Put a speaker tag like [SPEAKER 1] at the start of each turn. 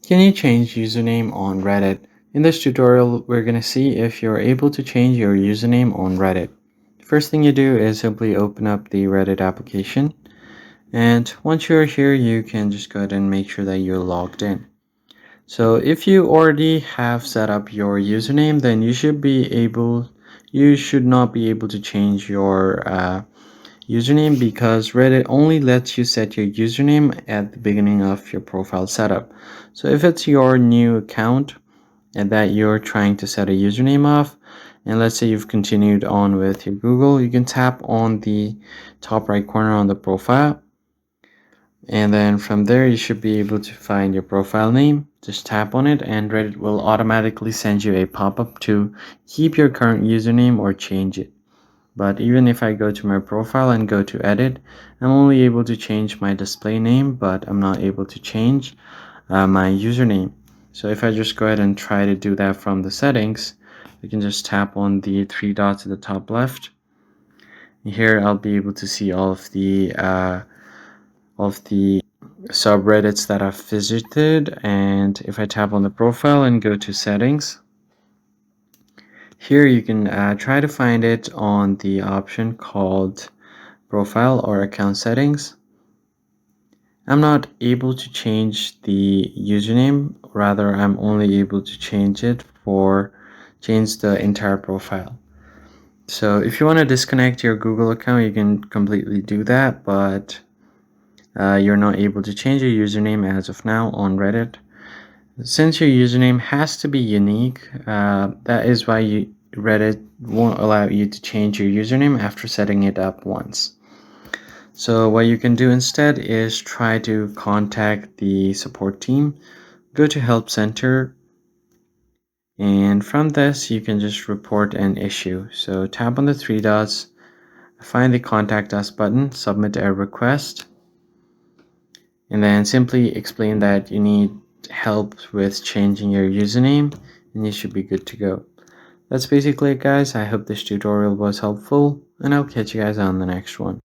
[SPEAKER 1] Can you change username on Reddit? In this tutorial, we're going to see if you're able to change your username on Reddit. First thing you do is simply open up the Reddit application. And once you're here, you can just go ahead and make sure that you're logged in. So if you already have set up your username, then you should not be able to change your username because Reddit only lets you set your username at the beginning of your profile setup. So if it's your new account and that you're trying to set a username of, and let's say you've continued on with your Google, you can tap on the top right corner on the profile, and then from there you should be able to find your profile name. Just tap on it and Reddit will automatically send you a pop-up to keep your current username or change it. But even if I go to my profile and go to edit, I'm only able to change my display name, but I'm not able to change my username. So if I just go ahead and try to do that from the settings, you can just tap on the three dots at the top left. Here I'll be able to see all of the subreddits that I've visited, and if I tap on the profile and go to settings, here you can try to find it on the option called profile or account settings. I'm not able to change the username, rather I'm only able to change the entire profile. So if you want to disconnect your Google account, you can completely do that, but you're not able to change your username as of now on Reddit. Since your username has to be unique, that is why Reddit won't allow you to change your username after setting it up once. So what you can do instead is try to contact the support team, go to help center, and from this you can just report an issue. So tap on the three dots, find the contact us button, submit a request, and then simply explain that you need help with changing your username and you should be good to go. That's basically it, guys. I hope this tutorial was helpful, and I'll catch you guys on the next one.